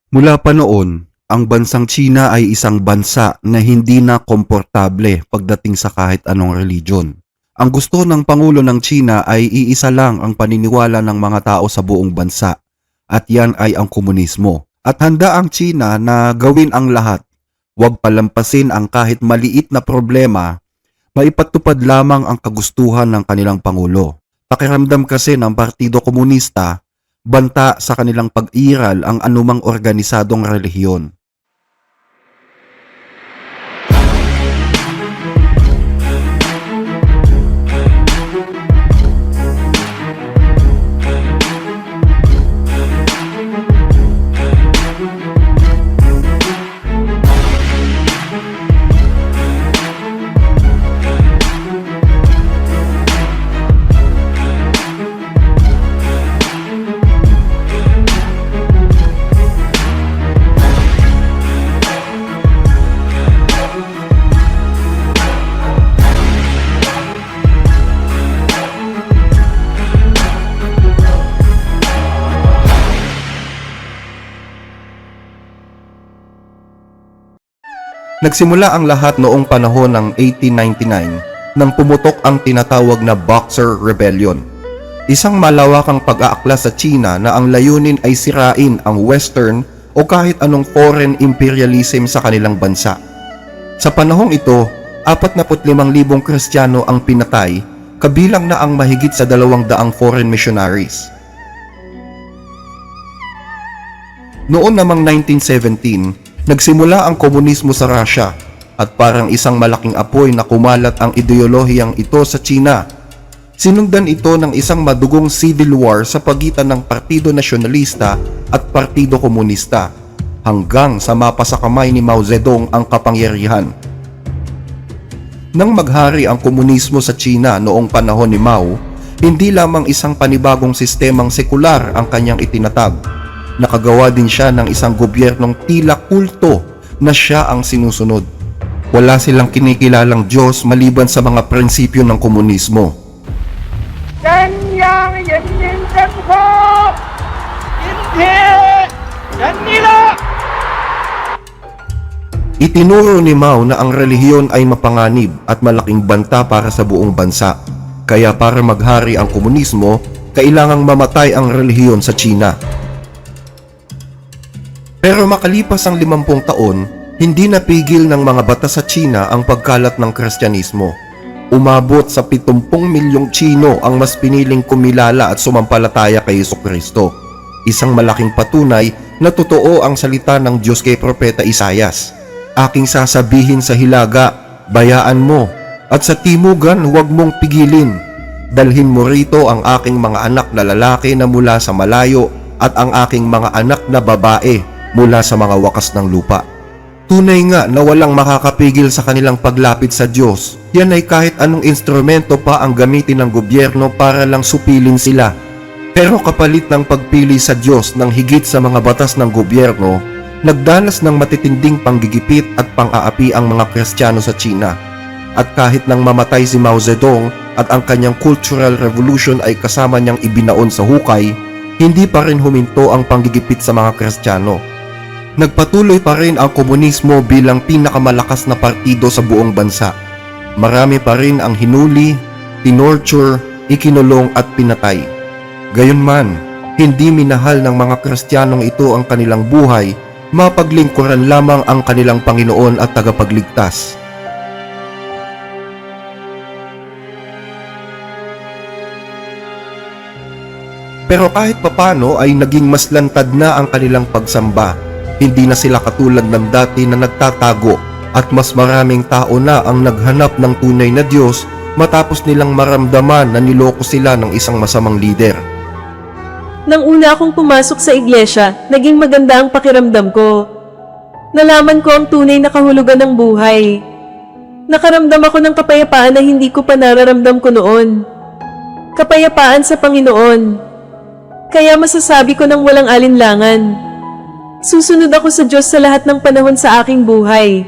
Mula pa noon, ang bansang China ay isang bansa na hindi na komportable pagdating sa kahit anong religion. Ang gusto ng Pangulo ng China ay iisa lang ang paniniwala ng mga tao sa buong bansa, at yan ay ang komunismo. At handa ang China na gawin ang lahat. Huwag palampasin ang kahit maliit na problema, maipatupad lamang ang kagustuhan ng kanilang Pangulo. Pakiramdam kasi ng Partido Komunista, banta sa kanilang pag-iral ang anumang organisadong relihiyon. Nagsimula ang lahat noong panahon ng 1899 nang pumutok ang tinatawag na Boxer Rebellion. Isang malawakang pag-aakla sa China na ang layunin ay sirain ang Western o kahit anong foreign imperialism sa kanilang bansa. Sa panahong ito, 45,000 Kristiyano ang pinatay, kabilang na ang mahigit sa 200 foreign missionaries. Noon namang 1917, nagsimula ang komunismo sa Russia at parang isang malaking apoy na kumalat ang ideolohiyang ito sa China. Sinundan ito ng isang madugong civil war sa pagitan ng Partido Nasyonalista at Partido Komunista hanggang sa mapasakamay ni Mao Zedong ang kapangyarihan. Nang maghari ang komunismo sa China noong panahon ni Mao, hindi lamang isang panibagong sistemang sekular ang kanyang itinatag. Nakagawa din siya ng isang gobyernong tila kulto na siya ang sinusunod. Wala silang kinikilalang Diyos maliban sa mga prinsipyo ng komunismo. Itinuro ni Mao na ang relihiyon ay mapanganib at malaking banta para sa buong bansa. Kaya para maghari ang komunismo, kailangang mamatay ang relihiyon sa China. Pero makalipas ang 50 taon, hindi napigil ng mga batas sa China ang pagkalat ng Kristyanismo. Umabot sa 70 milyong Chino ang mas piniling kumilala at sumampalataya kay Jesucristo. Isang malaking patunay na totoo ang salita ng Diyos kay Propeta Isaias. Aking sasabihin sa hilaga, bayaan mo, at sa timugan huwag mong pigilin. Dalhin mo rito ang aking mga anak na lalaki na mula sa malayo at ang aking mga anak na babae mula sa mga wakas ng lupa. Tunay nga na walang makakapigil sa kanilang paglapit sa Diyos. Yan ay kahit anong instrumento pa ang gamitin ng gobyerno para lang supilin sila. Pero kapalit ng pagpili sa Diyos ng higit sa mga batas ng gobyerno, nagdanas ng matitinding panggigipit at pang-aapi ang mga Kristiyano sa China. At kahit nang mamatay si Mao Zedong at ang kanyang Cultural Revolution ay kasama niyang ibinaon sa hukay, hindi pa rin huminto ang panggigipit sa mga Kristiyano. Nagpatuloy pa rin ang komunismo bilang pinakamalakas na partido sa buong bansa. Marami pa rin ang hinuli, tinorture, ikinulong at pinatay. Gayunman, hindi minahal ng mga Kristiyanong ito ang kanilang buhay, mapaglingkuran lamang ang kanilang Panginoon at tagapagligtas. Pero kahit papano ay naging mas lantad na ang kanilang pagsamba. Hindi na sila katulad ng dati na nagtatago at mas maraming tao na ang naghanap ng tunay na Diyos matapos nilang maramdaman na niloko sila ng isang masamang lider. Nang una akong pumasok sa iglesia, naging maganda ang pakiramdam ko. Nalaman ko ang tunay na kahulugan ng buhay. Nakaramdam ako ng kapayapaan na hindi ko pa nararamdam ko noon. Kapayapaan sa Panginoon. Kaya masasabi ko ng walang alinlangan. Susunod ako sa Diyos sa lahat ng panahon sa aking buhay.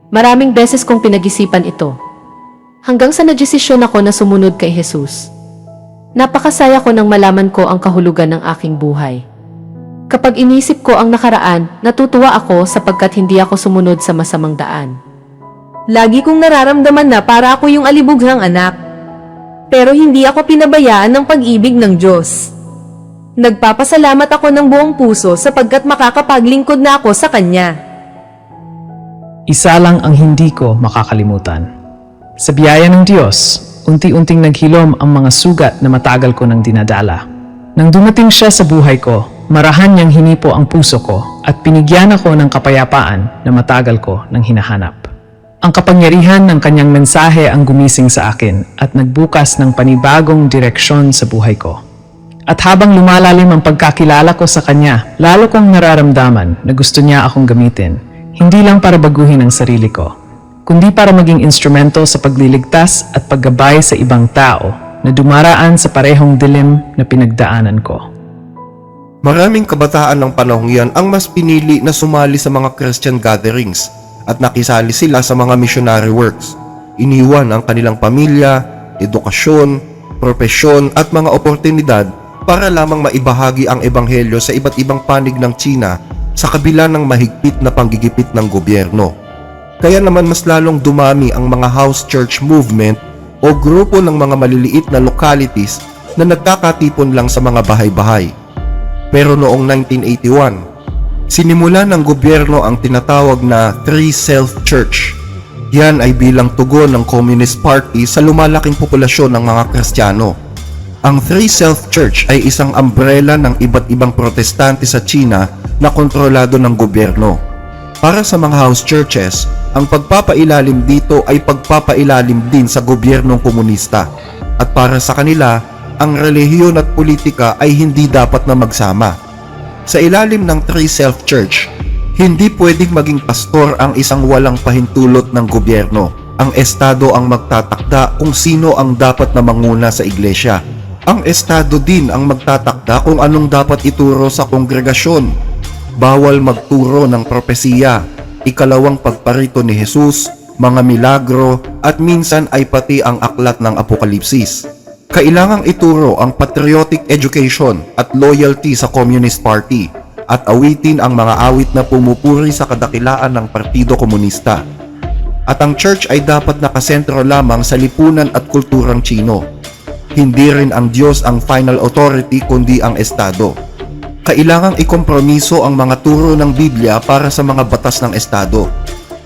Maraming beses kong pinag-isipan ito. Hanggang sa nadesisyon ako na sumunod kay Jesus. Napakasaya ko nang malaman ko ang kahulugan ng aking buhay. Kapag inisip ko ang nakaraan, natutuwa ako sapagkat hindi ako sumunod sa masamang daan. Lagi kong nararamdaman na para ako yung alibughang anak. Pero hindi ako pinabayaan ng pag-ibig ng Diyos. Nagpapasalamat ako ng buong puso sapagkat makakapaglingkod na ako sa Kanya. Isa lang ang hindi ko makakalimutan. Sa biyaya ng Diyos, unti-unting naghilom ang mga sugat na matagal ko nang dinadala. Nang dumating siya sa buhay ko, marahan niyang hinipo ang puso ko at pinigyan ako ng kapayapaan na matagal ko nang hinahanap. Ang kapangyarihan ng kanyang mensahe ang gumising sa akin at nagbukas ng panibagong direksyon sa buhay ko. At habang lumalalim ang pagkakilala ko sa kanya, lalo kong nararamdaman na gusto niya akong gamitin, hindi lang para baguhin ang sarili ko, kundi para maging instrumento sa pagliligtas at paggabay sa ibang tao na dumaraan sa parehong dilim na pinagdaanan ko. Maraming kabataan ng panahong yan ang mas pinili na sumali sa mga Christian gatherings at nakisali sila sa mga missionary works. Iniwan ang kanilang pamilya, edukasyon, propesyon at mga oportunidad para lamang maibahagi ang ebanghelyo sa iba't ibang panig ng China sa kabila ng mahigpit na panggigipit ng gobyerno. Kaya naman mas lalong dumami ang mga house church movement o grupo ng mga maliliit na localities na nagkakatipon lang sa mga bahay-bahay. Pero noong 1981, sinimula ng gobyerno ang tinatawag na Three Self-Church. Yan ay bilang tugon ng Communist Party sa lumalaking populasyon ng mga Kristiyano. Ang Three Self-Church ay isang umbrella ng iba't ibang protestante sa China na kontrolado ng gobyerno. Para sa mga house churches, ang pagpapailalim dito ay pagpapailalim din sa gobyernong komunista. At para sa kanila, ang relihiyon at politika ay hindi dapat na magsama. Sa ilalim ng Three Self-Church, hindi pwedeng maging pastor ang isang walang pahintulot ng gobyerno. Ang estado ang magtatakda kung sino ang dapat na manguna sa iglesia. Ang estado din ang magtatakda kung anong dapat ituro sa kongregasyon. Bawal magturo ng propesiya, ikalawang pagparito ni Jesus, mga milagro, at minsan ay pati ang aklat ng Apokalipsis. Kailangang ituro ang patriotic education at loyalty sa Communist Party at awitin ang mga awit na pumupuri sa kadakilaan ng Partido Komunista. At ang church ay dapat nakasentro lamang sa lipunan at kulturang Chino. Hindi rin ang Diyos ang final authority kundi ang estado. Kailangang ikompromiso ang mga turo ng Biblia para sa mga batas ng estado.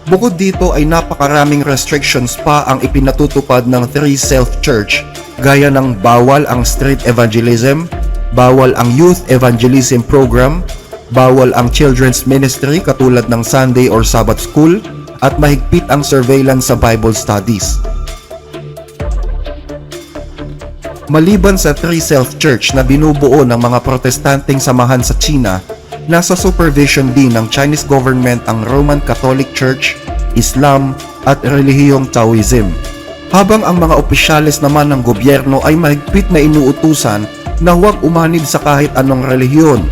Bukod dito ay napakaraming restrictions pa ang ipinatutupad ng Three Self-Church gaya ng bawal ang street evangelism, bawal ang youth evangelism program, bawal ang children's ministry katulad ng Sunday or Sabbath school, at mahigpit ang surveillance sa Bible studies. Maliban sa Three Self-Church na binubuo ng mga protestanteng samahan sa China, nasa supervision din ng Chinese government ang Roman Catholic Church, Islam at relihiyong Taoism. Habang ang mga opisyales naman ng gobyerno ay mahigpit na inuutusan na huwag umanib sa kahit anong relihiyon.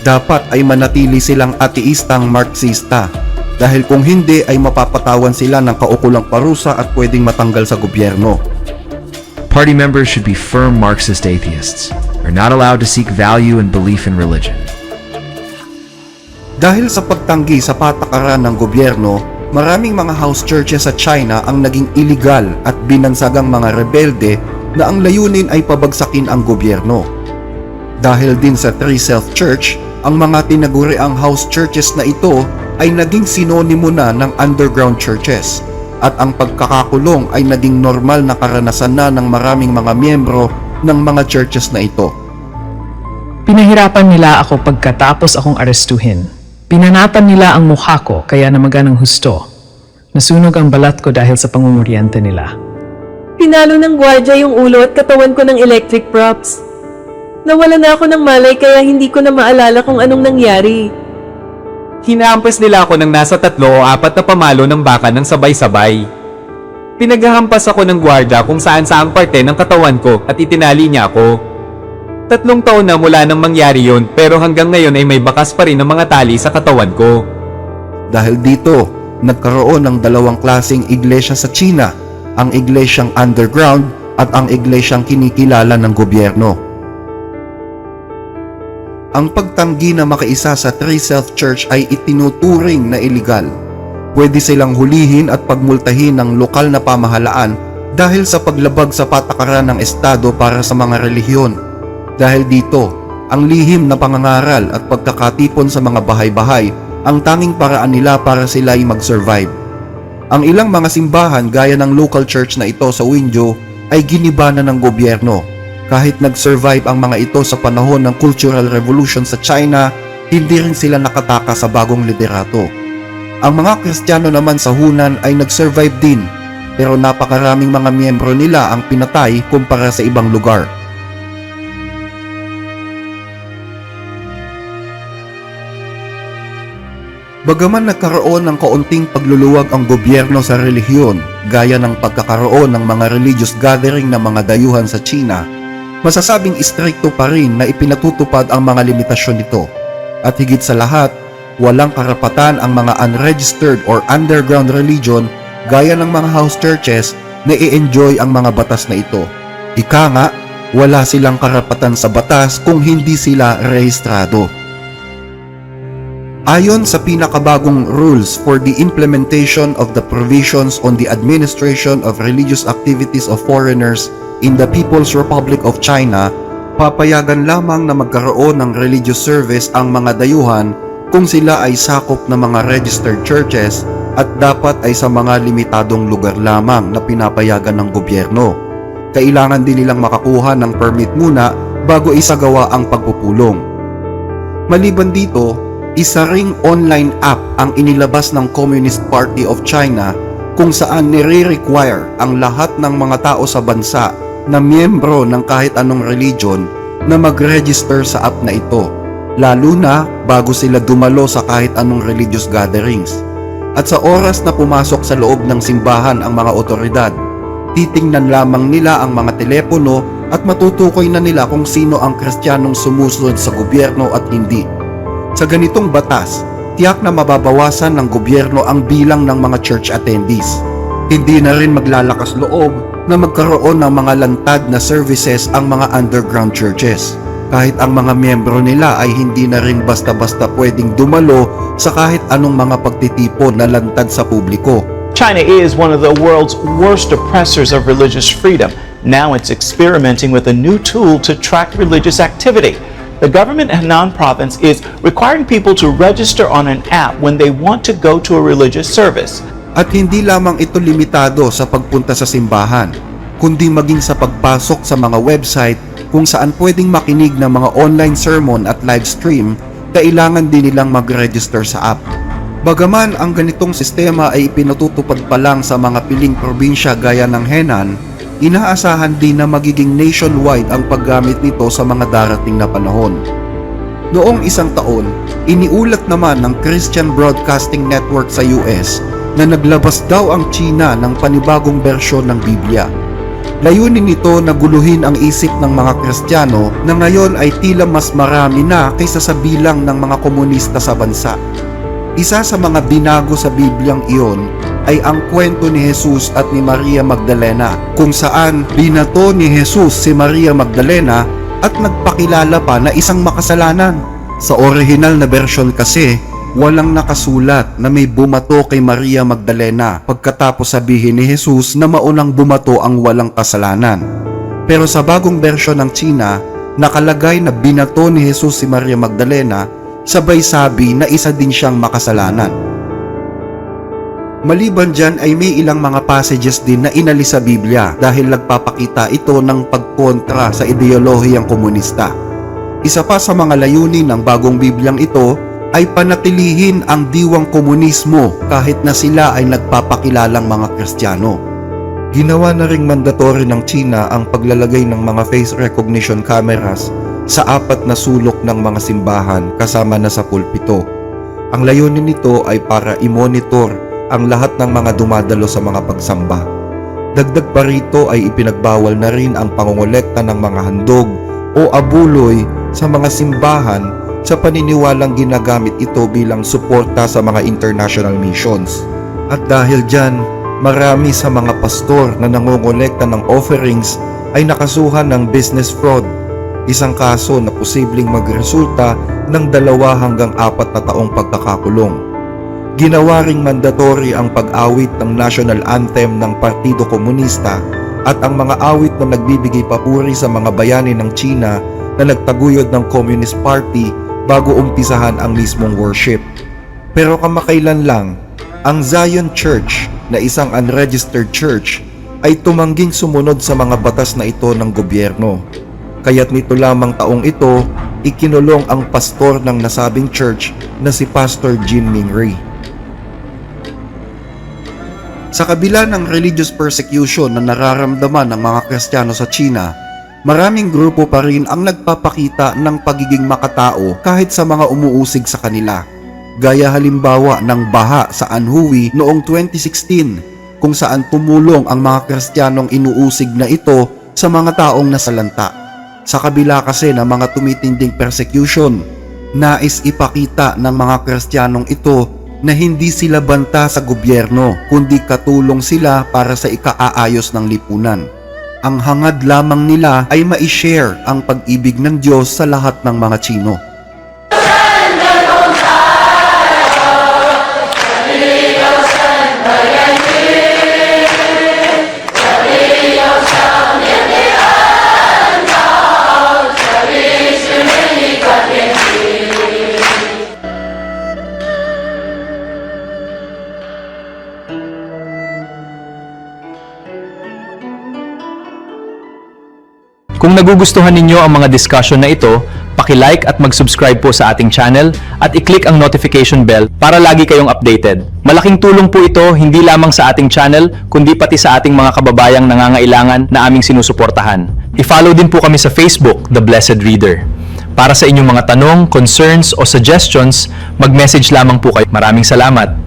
Dapat ay manatili silang ateistang Marxista dahil kung hindi ay mapapatawan sila ng kaukulang parusa at pwedeng matanggal sa gobyerno. Party members should be firm Marxist atheists. Are not allowed to seek value and belief in religion. Dahil sa pagtanggi sa patakaran ng gobyerno, maraming mga house churches sa China ang naging illegal at binansagang mga rebelde na ang layunin ay pabagsakin ang gobyerno. Dahil din sa Three Self-Church, ang mga tinaguriang house churches na ito ay naging sinonimo na ng underground churches at ang pagkakakulong ay naging normal na karanasan na ng maraming mga miyembro ng mga churches na ito. Pinahirapan nila ako pagkatapos akong arestuhin. Pinanatan nila ang mukha ko kaya namagan ng husto. Nasunog ang balat ko dahil sa pangunguriente nila. Pinalo ng gwardya yung ulo at katawan ko ng electric props. Nawala na ako ng malay kaya hindi ko na maalala kung anong nangyari. Hinahampas nila ako ng nasa 3 o 4 na pamalo ng baka ng sabay-sabay. Pinaghahampas ako ng gwardya kung saan-saang parte ng katawan ko at itinali niya ako. 3 taon na mula nang mangyari yun pero hanggang ngayon ay may bakas pa rin ng mga tali sa katawan ko. Dahil dito, nagkaroon ng dalawang klaseng iglesia sa China, ang iglesyang underground at ang iglesyang kinikilala ng gobyerno. ang pagtanggi na makiisa sa Three Self Church ay itinuturing na iligal. Pwede silang hulihin at pagmultahin ng lokal na pamahalaan dahil sa paglabag sa patakaran ng Estado para sa mga relihiyon. Dahil dito, ang lihim na pangangaral at pagkakatipon sa mga bahay-bahay ang tanging paraan nila para sila ay mag-survive. Ang ilang mga simbahan gaya ng local church na ito sa Winjo ay giniba na ng gobyerno. Kahit nag-survive ang mga ito sa panahon ng Cultural Revolution sa China, hindi rin sila nakataka sa bagong liderato. Ang mga Kristiyano naman sa Hunan ay nag-survive din, pero napakaraming mga miyembro nila ang pinatay kumpara sa ibang lugar. Bagaman nagkaroon ng kaunting pagluluwag ang gobyerno sa relihiyon, gaya ng pagkakaroon ng mga religious gathering ng mga dayuhan sa China, masasabing istrikto pa rin na ipinatutupad ang mga limitasyon nito. At higit sa lahat, walang karapatan ang mga unregistered or underground religion gaya ng mga house churches na i-enjoy ang mga batas na ito. Ika nga, wala silang karapatan sa batas kung hindi sila rehistrado. Ayon sa pinakabagong Rules for the Implementation of the Provisions on the Administration of Religious Activities of Foreigners in the People's Republic of China, papayagan lamang na magkaroon ng religious service ang mga dayuhan kung sila ay sakop ng mga registered churches at dapat ay sa mga limitadong lugar lamang na pinapayagan ng gobyerno. Kailangan din nilang makakuha ng permit muna bago isagawa ang pagpupulong. Maliban dito, isa ring online app ang inilabas ng Communist Party of China kung saan nire-require ang lahat ng mga tao sa bansa na miyembro ng kahit anong religion na mag-register sa app na ito, lalo na bago sila dumalo sa kahit anong religious gatherings. At sa oras na pumasok sa loob ng simbahan ang mga otoridad, titingnan lamang nila ang mga telepono at matutukoy na nila kung sino ang Kristiyanong sumusunod sa gobyerno at hindi. Sa ganitong batas, tiyak na mababawasan ng gobyerno ang bilang ng mga church attendees. Hindi na rin maglalakas loob na magkaroon ng mga lantad na services ang mga underground churches. Kahit ang mga miyembro nila ay hindi na rin basta-basta pwedeng dumalo sa kahit anong mga pagtitipon na lantad sa publiko. China is one of the world's worst oppressors of religious freedom. Now it's experimenting with a new tool to track religious activity. The government of Henan province is requiring people to register on an app when they want to go to a religious service. At hindi lamang ito limitado sa pagpunta sa simbahan, kundi maging sa pagpasok sa mga website kung saan pwedeng makinig ng mga online sermon at live stream, kailangan din nilang mag-register sa app. Bagaman ang ganitong sistema ay ipinatutupad pa lang sa mga piling probinsya gaya ng Henan, inaasahan din na magiging nationwide ang paggamit nito sa mga darating na panahon. Noong isang taon, iniulat naman ng Christian Broadcasting Network sa US na naglabas daw ang China ng panibagong bersyon ng Biblia. Layunin nito na guluhin ang isip ng mga Kristiyano na ngayon ay tila mas marami na kaysa sa bilang ng mga komunista sa bansa. Isa sa mga binago sa Bibliang iyon ay ang kwento ni Jesus at ni Maria Magdalena, kung saan binato ni Jesus si Maria Magdalena at nagpakilala pa na isang makasalanan. Sa original na version kasi, walang nakasulat na may bumato kay Maria Magdalena pagkatapos sabihin ni Jesus na maunang bumato ang walang kasalanan. Pero sa bagong version ng China, nakalagay na binato ni Jesus si Maria Magdalena, sabay sabi na isa din siyang makasalanan. Maliban dyan ay may ilang mga passages din na inalis sa Biblia dahil nagpapakita ito ng pagkontra sa ideolohiyang komunista. Isa pa sa mga layunin ng bagong Bibliang ito ay panatilihin ang diwang komunismo kahit na sila ay nagpapakilalang mga Kristiyano. Ginawa na ring mandatory ng China ang paglalagay ng mga face recognition cameras sa 4 na sulok ng mga simbahan kasama na sa pulpito. Ang layunin nito ay para i-monitor ang lahat ng mga dumadalo sa mga pagsamba. Dagdag pa rito ay ipinagbawal na rin ang pangongolekta ng mga handog o abuloy sa mga simbahan sa paniniwalang ginagamit ito bilang suporta sa mga international missions. At dahil dyan, marami sa mga pastor na nangongolekta ng offerings ay nakasuhan ng business fraud. isang kaso na posibleng magresulta ng 2 hanggang 4 na taong pagkakakulong. Ginawa ring mandatory ang pag-awit ng national anthem ng Partido Komunista at ang mga awit na nagbibigay papuri sa mga bayani ng China na nagtaguyod ng Communist Party bago umpisahan ang mismong worship. Pero kamakailan lang, ang Zion Church na isang unregistered church ay tumangging sumunod sa mga batas na ito ng gobyerno. Kaya't nito lamang taong ito, ikinulong ang pastor ng nasabing church na si Pastor Jin Mingri. Sa kabila ng religious persecution na nararamdaman ng mga Kristiyano sa China, maraming grupo pa rin ang nagpapakita ng pagiging makatao kahit sa mga umuusig sa kanila. Gaya halimbawa ng baha sa Anhui noong 2016 kung saan tumulong ang mga Kristiyanong inuusig na ito sa mga taong nasalanta. Sa kabila kasi ng mga tumitinding persecution, nais ipakita ng mga Kristiyanong ito na hindi sila banta sa gobyerno kundi katulong sila para sa ikaayos ng lipunan. Ang hangad lamang nila ay ma-share ang pag-ibig ng Diyos sa lahat ng mga Chino. Kung nagugustuhan ninyo ang mga discussion na ito, paki-like at mag-subscribe po sa ating channel at i-click ang notification bell para lagi kayong updated. Malaking tulong po ito hindi lamang sa ating channel kundi pati sa ating mga kababayang nangangailangan na aming sinusuportahan. I-follow din po kami sa Facebook, The Blessed Reader. Para sa inyong mga tanong, concerns o suggestions, mag-message lamang po kayo. Maraming salamat!